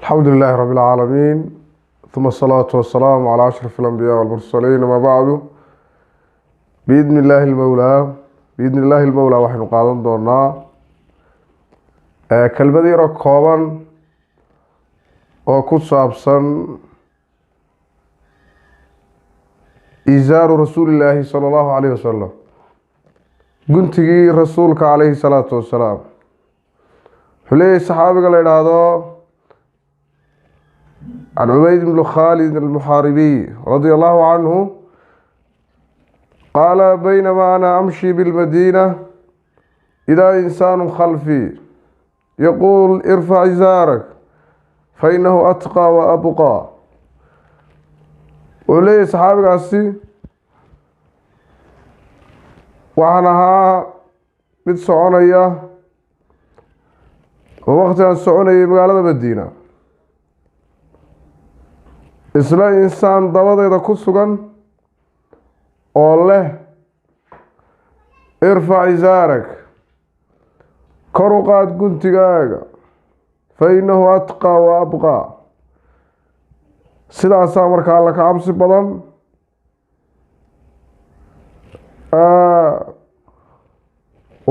الحمد لله رب العالمين ثم الصلاة والسلام على أشرف الأنبياء والمرسلين وما بعد بإذن الله المولى وحين قادم دورنا كلمة ركوبا وكتس أبسا إزار رسول الله صلى الله عليه وسلم قنتي رسولك عليه الصلاة والسلام حلي الصحابة قال هذا عن عبيد بن خالد المحاربي رضي الله عنه قال بينما أنا أمشي بالمدينة إذا إنسان خلفي يقول ارفع إزارك فإنه أتقى وأبقى ولي صحابي قاسي وعنها بتسعونية ووقتها السعونية مقالة بالدينة isla insaan dabadeeda ku sugan oo leh irfac izaarak kor u qaad guntigaaga fa innahu atqaa wa abqaa sidaasaa markaa alla ka cabsi badan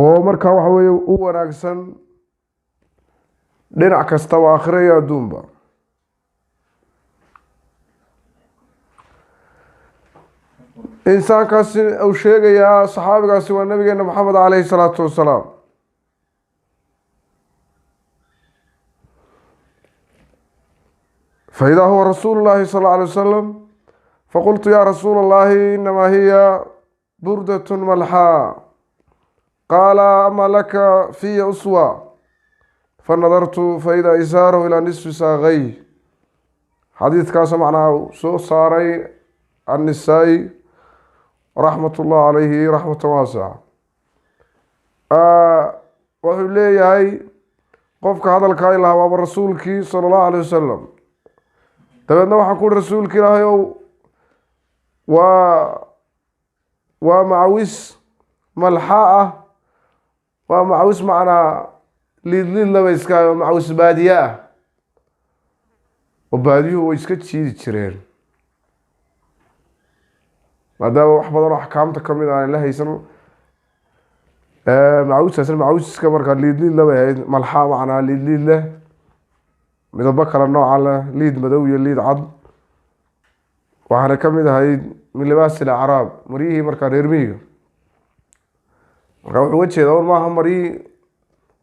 oo markaa waxa weeye u wanaagsan dhinac kastaba aakhiro iyo adduunba إنسان كاسي أو شيء يا صحابي كاسي والنبي محمد عليه الصلاة والسلام فإذا هو رسول الله صلى الله عليه وسلم فقلت يا رسول الله إنما هي بردة ملحاء قال أما لك في أسوة فنظرت فإذا إزاره إلى نصف ساقيه حديث كاس معناه سو صاري النسائي رحمة الله عليه رحمة واسعة وحو ليهي قفك هذا الكاي الله وابا رسولك صلى الله عليه وسلم تبعنا وحا كون رسولك الله ومعويس ملحاء ومعويس معنا ليد لبيسكا ومعويس بادية وباديه ويسكت شيد جرين maadaama wax badan oo axkaamta ka mid aan la haysan macawiska markaa liidliid la bahayd malxaa macnaa liidliid leh midabo kale nooca leh liid madow iyo liid cad waxaana ka mid ahayd min libaasil acraab maryihii markaa reer miyiga markaa wuxuu uga jeedaa un maaha maryihii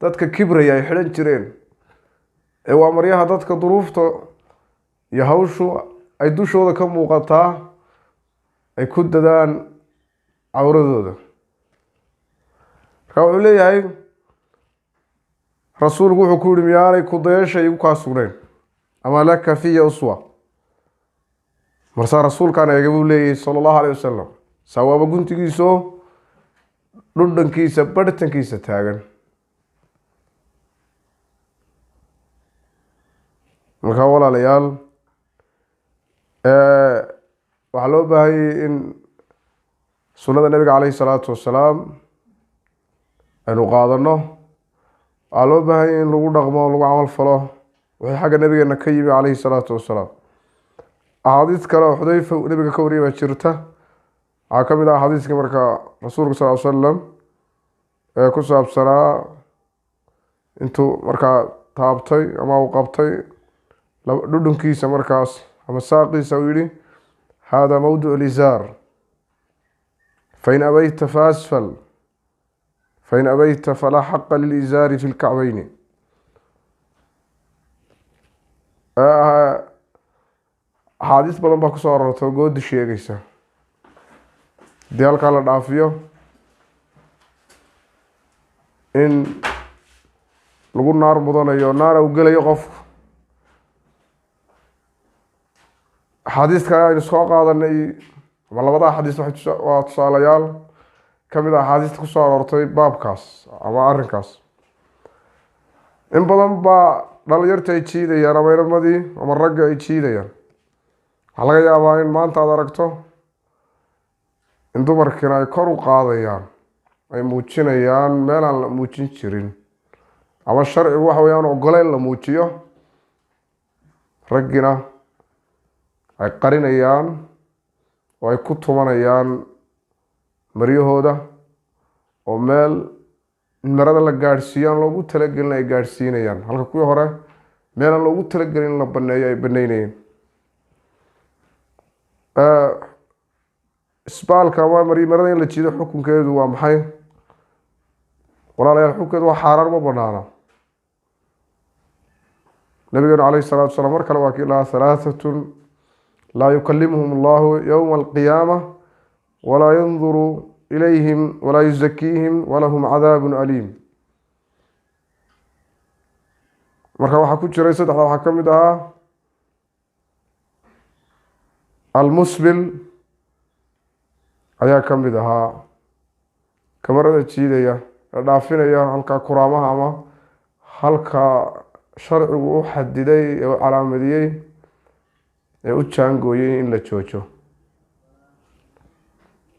dadka kibraya ay xidhan jireen ee waa maryaha dadka duruufta iyo hawshu ay dushooda ka muuqataa ay ku dadaan cawradooda markaa wuxuu leeyahay rasuulku wuxuu ku yihi miyaanay ku dayasha igu kaa sugnayn ama laka fiya uswa marsaa rasuulkaan eega buu leeyahay sala allahu alayh wasalam sawaaba guntigiisoo dhundhankiisa barhtankiisa taagan markaa walaalayaal waxaa loo baahanyay in sunnada nabiga caleyhi salaatu wasalaam aynu qaadano waxaa loo baahanyay in lagu dhaqmo lagu camal falo wixii xagga nabigeena ka yimi caleyhi salaatu wasalaam axaadiis kale oo xudayfa nabiga ka wariyay baa jirta waxaa ka mid ah xadiiskii markaa rasuulka sal ly salam ee ku saabsanaa intuu markaa taabtay ama uu qabtay dhudhunkiisa markaas ama saaqiisa uu yihi هذا موضع الإزار فإن أبيت فأسفل فإن أبيت فلا حق للإزار في الكعبين حديث بدن باكو soo arorto good sheegaysa diyalka la dhaafiyo in lagu naar mudanayo naar uu galayo qof xadiiska aynu soo qaadanay ama labada xadiis waa tusaalayaal ka mid ah xadiista ku soo aroortay baabkaas ama arrinkaas in badan baa dhalinyarta ay jiidayaan ama inamadii ama ragga ay jiidayaan waxaa laga yaabaa in maanta aad aragto in dumarkiina ay kor u qaadayaan ay muujinayaan meel aan la muujin jirin ama sharcigu waxa weeyaan ogoleyn la muujiyo raggina ay qarinayaan oo ay ku tumanayaan maryahooda oo meel marada la gaadhsiiyaan loogu talagelin ay gaadhsiinayaan, halka kuwii hore meelaan loogu talagelin in la baneeyo ay baneynayeen. isbaalka ama marada in la jiido xukunkeedu waa maxay? walaalayaal, xukunkeedu waa xaaraan, ma banaana. nabigeenu calayhi salaatu wasalaam mar kale waa kii lahaa halaahatun laa yukalimuhum allahu yowma alqiyaama walaa yanduru ilayhim walaa yuzakiihim walahum cadaabun aliim. marka waxaa ku jiray saddexda, waxaa ka mid ahaa almusbil ayaa ka mid ahaa, kamarada jiidaya ee dhaafinaya halka kuraamaha ama halka sharcigu u xadiday ee u calaamadiyey ee u jaangooyey in la joojo.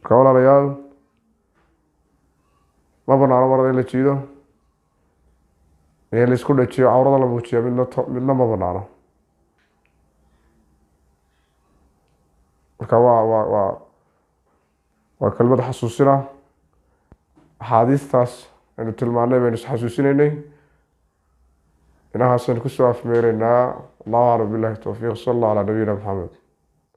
marka walaalayaal, ma banaano marada in la jiido, in la isku dhajiyo, cawrada la muujiyo, midna ma banaano. marka waa kelmad xasuusina. axaadiistaas aynu tilmaanay baynu isxasuusinaynay. inahaasaynu kusoo afmeeraynaa. allahu aclam billahi towfiiq. sala allah calaa nabiyina maxamed.